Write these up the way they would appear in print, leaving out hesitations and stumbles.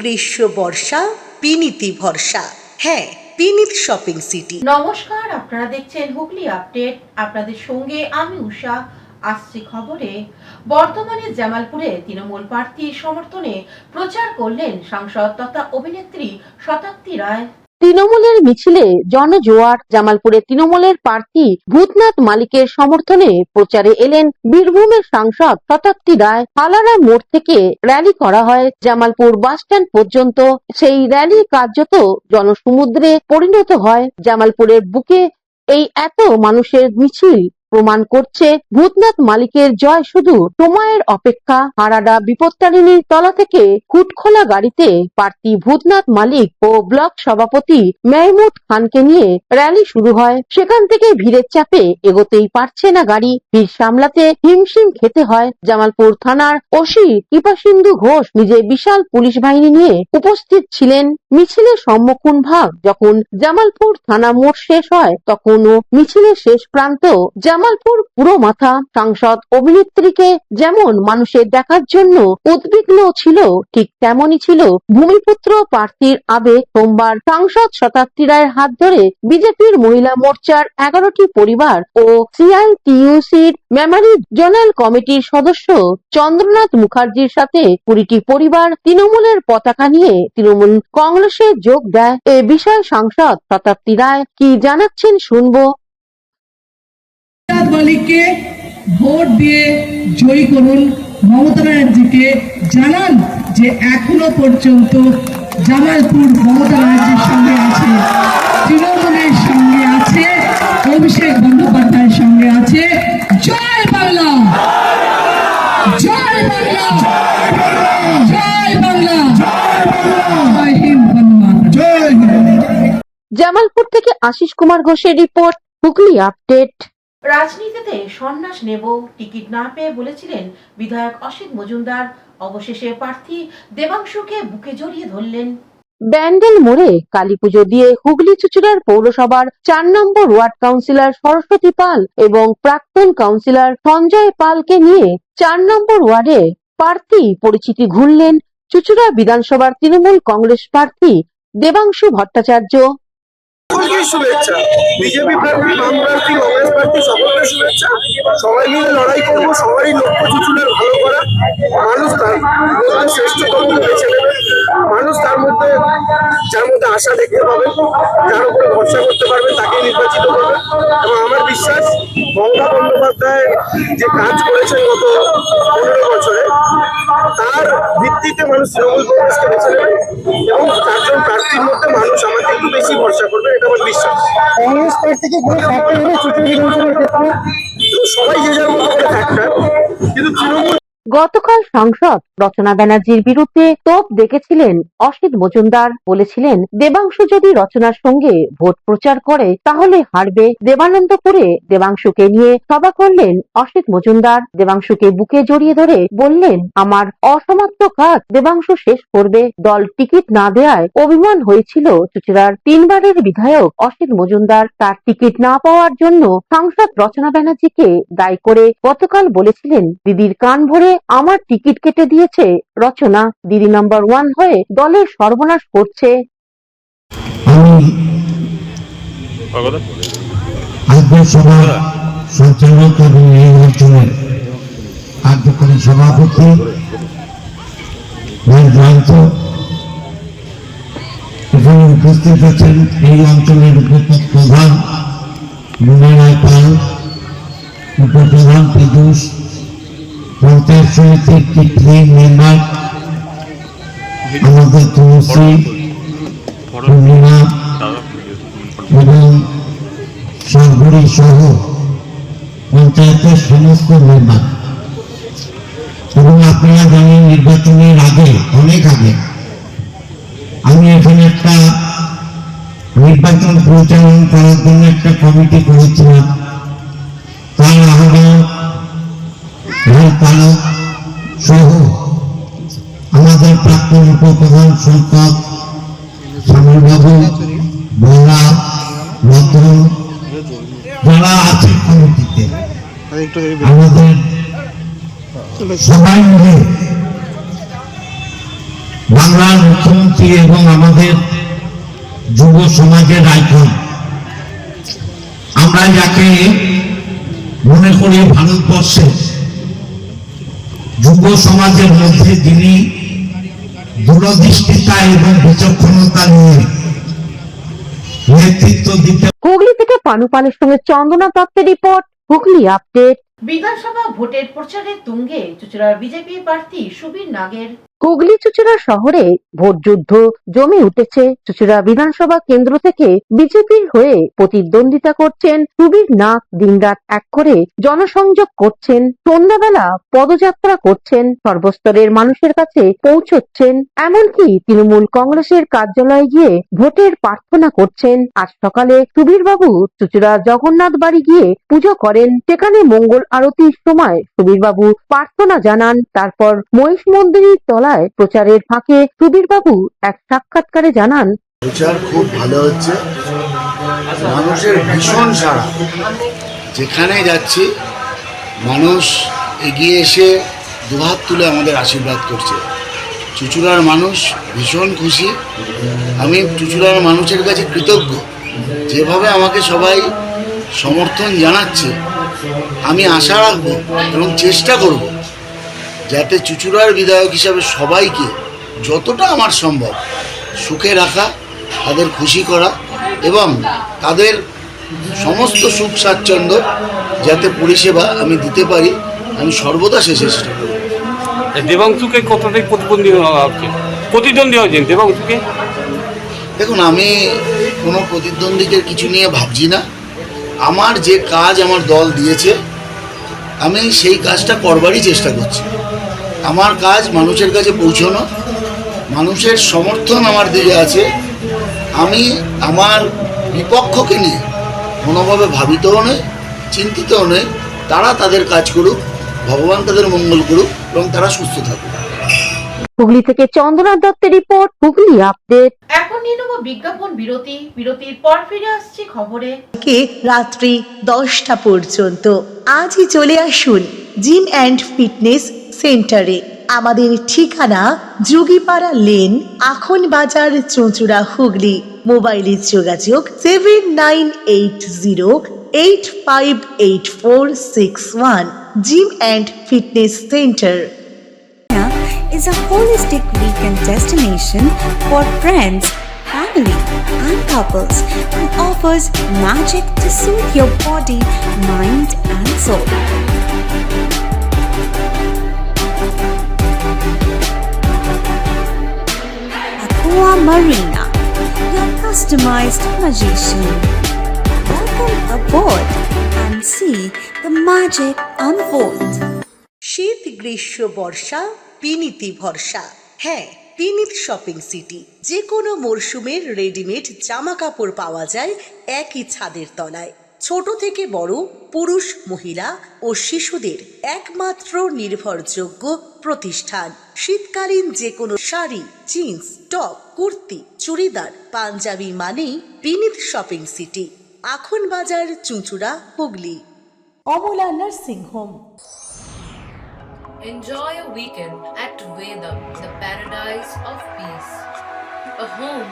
গ্রীষ্ম বর্ষা বিনীতি ভরসা। হ্যাঁ, বিনীত শপিং সিটি। নমস্কার, আপনারা দেখছেন হুগলি আপডেট। আপনাদের সঙ্গে আমি উষা। আসছে খবরে, বর্তমানে জামালপুরে তৃণমূল প্রার্থীর সমর্থনে প্রচার করলেন সাংসদ তথা অভিনেত্রী শতাব্দী রায়। তৃণমূলের মিছিলে জনজোয়ার। জামালপুরে তৃণমূলের প্রার্থী ভূতনাথ মালিকের সমর্থনে প্রচারে এলেন বীরভূমের সাংসদ শতাব্দী রায়। হালারা মোড় থেকে র্যালি করা হয় জামালপুর বাসস্ট্যান্ড পর্যন্ত। সেই র্যালি কার্যত জনসমুদ্রে পরিণত হয়। জামালপুরের বুকে এই এত মানুষের মিছিল প্রমাণ করছে ভূতনাথ মালিকের জয় শুধু সময়ের অপেক্ষা। হারাডা বিপত্তারিণীর তলা থেকে কুটখোলা গাড়িতে প্রার্থী ভূতনাথ মালিক ও ব্লক সভাপতি মেহমুদ খানকে নিয়ে র্যালি শুরু হয়। সেখান থেকে ভিড়ের চাপে এগোতেই পারছে না গাড়ি। ভিড় সামলাতে হিমশিম খেতে হয়। জামালপুর থানার ওসি কৃপাসিন্ধু ঘোষ নিজে বিশাল পুলিশ বাহিনী নিয়ে উপস্থিত ছিলেন। মিছিলের সম্মুখীন ভাগ যখন জামালপুর থানা মোড় শেষ হয়, তখনও মিছিলের শেষ প্রান্ত জামালপুর পুরো মাথা। সাংসদ অভিনেত্রীকে যেমন মানুষের দেখার জন্য উদ্বিগ্ন ছিল, ঠিক তেমনই ছিল ভূমিপুত্র প্রার্থীর আবেগ। সোমবার সাংসদ শতাব্দী রায়ের হাত ধরে বিজেপির মহিলা মোর্চার 11টি পরিবার ও সিআইটিইউসির মেমারি জোনাল কমিটির সদস্য চন্দ্রনাথ মুখার্জির সাথে 20টি পরিবার তৃণমূলের পতাকা নিয়ে তৃণমূল কংগ্রেসে যোগ দেয়। এ বিষয়ে সাংসদ শতাব্দী রায় কি জানাচ্ছেন শুনবো। মালিককে ভোট দিয়ে জয়ী করুন। মমতা ব্যানার্জিকে জানান যে এখনো পর্যন্ত জামালপুর মমতা ব্যানার্জির সঙ্গে আছে, তৃণমূলের সঙ্গে আছে, অভিষেক বন্দ্যোপাধ্যায়ের সঙ্গে আছে। জয় বাংলা, জয় বাংলা, জয় বাংলা, জয় হিন্দ, জয় হিন্দ। জামালপুর থেকে আশিস কুমার ঘোষের রিপোর্ট, হুগলি আপডেট। রাজনীতিতে সন্ন্যাস নেব, টিকিট না পেয়ে বলেছিলেন বিধায়ক অসিত মজুমদার। অবশেষে প্রার্থী দেবাংশুকে বুকে জড়িয়ে ধরলেন। ব্যান্ডেল মোড়ে কালীপুজো দিয়ে হুগলি চুঁচুড়ার পৌরসভার 4 নম্বর ওয়ার্ড কাউন্সিলর সরস্বতী পাল এবং প্রাক্তন কাউন্সিলর সঞ্জয় পালকে নিয়ে 4 নম্বর ওয়ার্ডে প্রার্থী পরিচিতি ঘুরলেন চুঁচুড়া বিধানসভার তৃণমূল কংগ্রেস প্রার্থী দেবাংশু ভট্টাচার্য। শুভেচ্ছা বিজেপি প্রার্থী, বাম প্রার্থী, কংগ্রেস প্রার্থী, সকলকে শুভেচ্ছা। সবাই মিলে লড়াই করবো, সবারই লক্ষ্য চুচুড়ার ভালো করা। মানুষ তার মধ্যে শ্রেষ্ঠতম বেছে নেবে। মানুষ তার মধ্যে যার মধ্যে আশা দেখতে পাবে, যার উপরে ভরসা করতে পারবে, তাকে নির্বাচিত করবে। এবং আমার বিশ্বাস মমতা বন্দ্যোপাধ্যায় যে কাজ করেছেন গত 15 বছরে, তার ভিত্তিতে মানুষ তৃণমূল কংগ্রেসকে বেছে নেবে এবং 4 জন প্রার্থীর মধ্যে মানুষ আমাকে একটু বেশি ভরসা করবে, এটা আমার বিশ্বাস। কংগ্রেস প্রার্থীকে কোনো ফ্যাক্টর হবে চুচুড়া বিধানসভার ক্ষেত্রে? সবাই যে যার মতো করে ফ্যাক্টর, কিন্তু তৃণমূল। গতকাল সাংসদ রচনা ব্যানার্জির বিরুদ্ধে তোপ দেখেছিলেন অসিত মজুমদার। বলেছিলেন দেবাংশু যদি রচনার সঙ্গে ভোট প্রচার করে তাহলে হারবে। দেবানন্দপুরে দেবাংশুকে নিয়ে সভা করলেন অসিত মজুমদার। দেবাংশুকে বুকে জড়িয়ে ধরে বললেন, আমার অসমাপ্ত কাজ দেবাংশু শেষ করবে। দল টিকিট না দেওয়ায় অভিমান হয়েছিল চুঁচুড়ার 3 বারের বিধায়ক অসিত মজুমদার। তার টিকিট না পাওয়ার জন্য সাংসদ রচনা ব্যানার্জিকে দায়ী করে গতকাল বলেছিলেন, দিদির কান ভরে আমার টিকিট কেটে দিয়েছে রচনা। দিদি নাম্বার 1 হয়ে দলের সর্বনাশ করছে। সঞ্চালক এবং এই অঞ্চলের কার্যকরী সভাপতি এখানে উপস্থিত আছেন এই অঞ্চলের উপপ্রধান বিনয় পাল, উপপ্রধান পীযূষ, পঞ্চায়েত সমিতির তিন মেম্বার, আমাদের তুলসী, পূর্ণিমা এবং সরবরি সহ পঞ্চায়েতের সমস্ত মেম্বার। এবং আপনারা জানেন নির্বাচনের আগে, অনেক আগে আমি এখানে একটা নির্বাচন পরিচালনা করার জন্য একটা কমিটি করেছিলাম। তার আহ্বায়ক পালক সহ আমাদের প্রাক্তন উপপ্রধান সম্পাদক শ্যামলবাবু, বলা, ভদ্র যারা আছে কমিটিতে, আমাদের সবাই মিলে বাংলার মুখ্যমন্ত্রী প্রধানমন্ত্রী এবং আমাদের যুব সমাজের আইকন। আমরা যাকে মনে করি ভারতবর্ষে যুব সমাজের মধ্যে যিনি দূরদৃষ্টিতা এবং বিচক্ষণতা নিয়ে নেতৃত্ব দিতে। হুগলি থেকে পানু পালের সঙ্গে চন্দনা দত্তের রিপোর্ট, হুগলি আপডেট। বিধানসভা ভোটের প্রচারে তুঙ্গে চুঁচুড়ার বিজেপি প্রার্থী সুবীর নাগের। হুগলি চুঁচুড়া শহরে ভোট যুদ্ধ জমে উঠেছে। চুঁচুড়া বিধানসভা কেন্দ্র থেকে বিজেপির হয়ে প্রতিদ্বন্দ্বিতা করছেন সুবীর নাগ। দিনরাত এক করে জনসংযোগ করছেন, সন্ধ্যাবেলা পদযাত্রা করছেন, সর্বস্তরের মানুষের কাছে পৌঁছচ্ছেন, এমনকি তৃণমূল কংগ্রেসের কার্যালয়ে গিয়ে ভোটের প্রার্থনা করছেন। আজ সকালে সুবীর বাবু চুঁচুড়া জগন্নাথ বাড়ি গিয়ে পুজো করেন। সেখানে মঙ্গল আরতির সময় সুবীর বাবু প্রার্থনা জানান। তারপর মহিষ মন্দিরের তলায় প্রচারের ফাঁকে সুবীর বাবু এক সাক্ষাৎকারে জানান, প্রচার খুব ভালো হচ্ছে, মানুষের ভীষণ সাড়া। যেখানে যাচ্ছি মানুষ এগিয়ে এসে দুহাত তুলে আমাদের আশীর্বাদ করছে। চুঁচুড়ার মানুষ ভীষণ খুশি। আমি চুঁচুড়ার মানুষের কাছে কৃতজ্ঞ, যেভাবে আমাকে সবাই সমর্থন জানাচ্ছে। আমি আশা রাখব এবং চেষ্টা করব যাতে চুঁচুড়ার বিধায়ক হিসাবে সবাইকে যতটা আমার সম্ভব সুখে রাখা, তাদের খুশি করা এবং তাদের সমস্ত সুখ স্বাচ্ছন্দ্য যাতে পরিষেবা আমি দিতে পারি, আমি সর্বদা সে চেষ্টা করব। দেবাংশুকে কতটাই প্রতিদ্বন্দ্বী হয়েছেন দেবাংশুকে? দেখুন, আমি কোনো প্রতিদ্বন্দ্বীকে কিছু নিয়ে ভাবছি না। আমার যে কাজ আমার দল দিয়েছে আমি সেই কাজটা করবারই চেষ্টা করছি। আমার কাজ মানুষের কাছে পৌঁছানো, মানুষের সমর্থন আমার দিকে আছে। আমি আমার বিপক্ষকে নিয়ে কোনোভাবে ভাবিতও নই, চিন্তিতও নই। তারা তাদের কাজ করুক, ভগবান তাদের মঙ্গল করুক এবং তারা সুস্থ থাকুক। হুগলি থেকে চন্দনা দত্তের রিপোর্ট, হুগলি আপডেট। এখন নিয়ে নেব বিজ্ঞাপন বিরতি। বিরতির পর ফিরে আসছি খবরে। থেকে রাত্রি 10টা পর্যন্ত আজই চলে আসুন জিম অ্যান্ড ফিটনেস সেন্টারে। আমাদের ঠিকানা যোগীপাড়া লেন, আখন বাজার, চুঁচুড়া, হুগলি। মোবাইলের যোগাযোগ 7980858461। Gym and fitness centre is a holistic weekend destination for friends, family, and couples and offers magic to soothe your body, mind, and soul. Aqua Marina, your customized magician. Welcome aboard and see the magic unfold. শীত, গ্রীষ্ম, বর্ষা, পিনিতি ভরসা। হ্যাঁ, পিনিত shopping city. যে কোনো মরশুমের readymade জামা কাপড় পাওয়া যায় একই ছাদের তলায়। ছোট থেকে বড়, পুরুষ, মহিলা ও শিশুদের একমাত্র নির্ভরযোগ্য প্রতিষ্ঠান। শীতকালীন যে কোনো শাড়ি, জিন্স, টপ, কুর্তি, চুড়িদার, পাঞ্জাবি মানেই পিনিত শপিং সিটি। আখন বাজার, চুঁচুড়া, Hooghly. Amala nursing home. Enjoy a weekend at Vedam, the paradise of peace. A home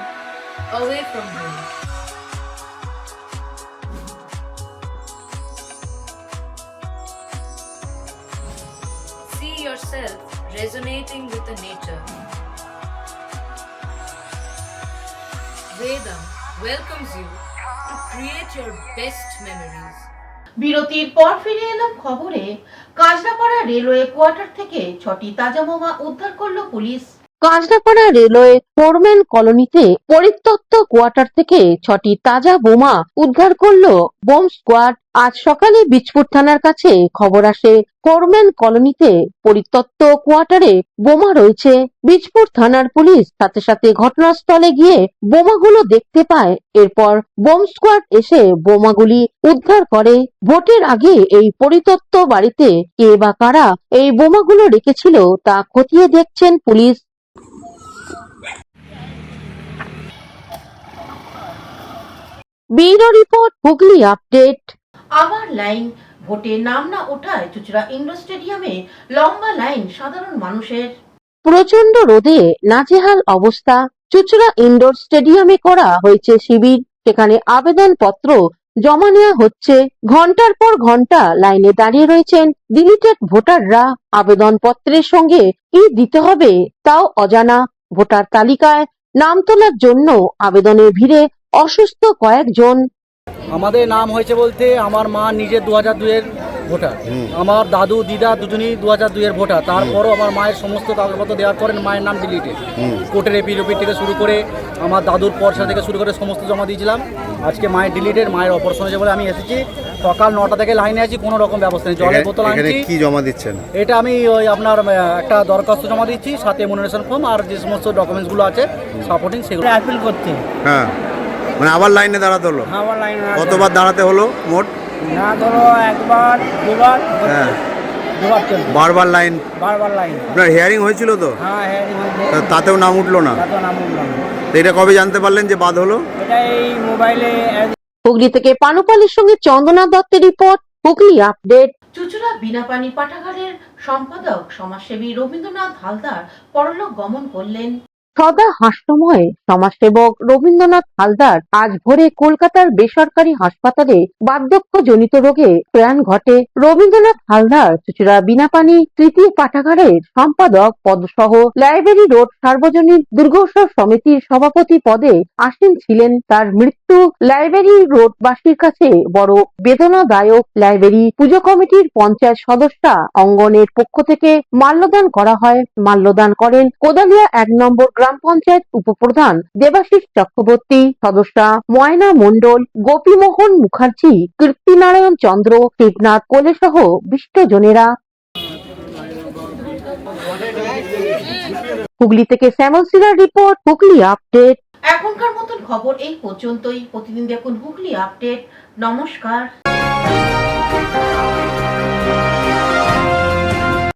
away from home. See yourself resonating with the nature. Vedam welcomes you to create your best memories. বিরতির পর ফিরে এলাম খবরে। Kajrapara railway quarter থেকে 6টি তাজা বোমা উদ্ধার করলো পুলিশ। কাঁচরাপাড়া রেলওয়ে ফোরম্যান কলোনিতে পরিত্যক্ত কোয়ার্টার থেকে 6টি তাজা বোমা উদ্ধার করলো বোম স্কোয়াড। আজ সকালে বীজপুর থানার কাছে খবর আসে ফোরম্যান কলোনিতে পরিত্যক্ত কোয়ার্টারে বোমা রয়েছে। বীজপুর থানার পুলিশ সাথে সাথে ঘটনাস্থলে গিয়ে বোমাগুলো দেখতে পায়। এরপর বোম স্কোয়াড এসে বোমাগুলি উদ্ধার করে। ভোটের আগে এই পরিত্যক্ত বাড়িতে কে বা কারা এই বোমাগুলো রেখেছিল তা খতিয়ে দেখছেন police. Bureau report, Hooghly update. আমার লাইন ভোটে নাম না ওঠায় চুঁচুড়া ইন্ডোর স্টেডিয়ামে লম্বা লাইন সাধারণ মানুষের। প্রচন্ড রোদে নাজেহাল অবস্থা চুঁচুড়া ইনডোর স্টেডিয়ামে করা হয়েছে শিবির। সেখানে আবেদনপত্র জমা নেওয়া হচ্ছে। ঘন্টার পর ঘন্টা লাইনে দাঁড়িয়ে রয়েছেন ডিলিটেড ভোটাররা। আবেদনপত্রের সঙ্গে কি দিতে হবে তাও অজানা। ভোটার তালিকায় নাম তোলার জন্য আবেদনের ভিড়ে অসুস্থ কয়েকজন। আমাদের নাম হয়েছে বলতে আমার মা নিজে 2002-এর ভোটার, আমার দাদু দিদা দুজনেই 2002-এর ভোটার। তারপরও আমার মায়ের সমস্ত কাগজপত্র দেওয়ার পরে মায়ের নাম ডিলিটেড। কোর্টের এপিডোপিট থেকে শুরু করে আমার দাদুর পয়সা থেকে শুরু করে সমস্ত জমা দিয়েছিলাম। আজকে মায়ের ডিলিটেড, মায়ের অপারেশন হয়েছে বলে আমি এসেছি। সকাল 9টা থেকে লাইনে আছি, কোনো রকম ব্যবস্থা নেই। জলের বোতল আনছি। কি জমা দিচ্ছেন? এটা আমি ওই আপনার একটা দরখাস্ত জমা দিচ্ছি, সাথে এমুনারেশন ফর্ম আর যে সমস্ত ডকুমেন্টসগুলো আছে সাপোর্টিং সেগুলো অ্যাপিল করতে। হ্যাঁ, মানে আবার লাইনে দাঁড়াতে হলো? আমার লাইনে কতবার দাঁড়াতে হলো মোট? না ধরো একবার দুবার, হ্যাঁ, দুবার চলবে, বারবার লাইন। বারবার লাইন। আপনার হিয়ারিং হয়েছিল তো? হ্যাঁ, হ্যাঁ, তাতেও নাম উঠলো না? নাম উঠলাম। তো এটা কবে জানতে পারলেন যে বাদ হলো? এটা এই মোবাইলে। হুগলি থেকে পানুপালের সঙ্গে চন্দনা দত্তের রিপোর্ট, হুগলি আপডেট। চুঁচুড়া বিনাপানি পাঠাগারের সম্পাদক সমাজসেবী রবীন্দ্রনাথ হালদার পরলোক গমন করলেন। সদা হাস্যময় সমাজসেবক রবীন্দ্রনাথ হালদার আজ ভোরে কলকাতার বেসরকারি হাসপাতালে বার্ধক্যজনিত রোগে প্রয়াণ ঘটে। রবীন্দ্রনাথ হালদার চুঁচুড়া বিনাপানি তৃতীয় পাঠাগারের সম্পাদক পদসহ লাইব্রেরি রোড সার্বজনীন দুর্গোৎসব সমিতির সভাপতি পদে আসীন ছিলেন। তার মৃত্যু লাইব্রেরি রোডবাসীর কাছে বড় বেদনাদায়ক। লাইব্রেরি পুজো কমিটির পঞ্চায়েত সদস্যা অঙ্গনের পক্ষ থেকে মাল্যদান করা হয়। মাল্যদান করেন কোদালিয়া 1 নম্বর গ্রাম পঞ্চায়েত উপপ্রধান দেবাশিস চক্রবর্তী, সদস্যা ময়না মণ্ডল, গোপীমোহন মুখার্জি, কীর্তিনারায়ণ চন্দ্র, শিবনাথ কোলে সহ বিশিষ্টজনেরা। হুগলি থেকে শ্যামল সিলার রিপোর্ট, হুগলি আপডেট। এখনকার মতন খবর এই পর্যন্তই। প্রতিদিন দেখুন হুগলি আপডেট। নমস্কার।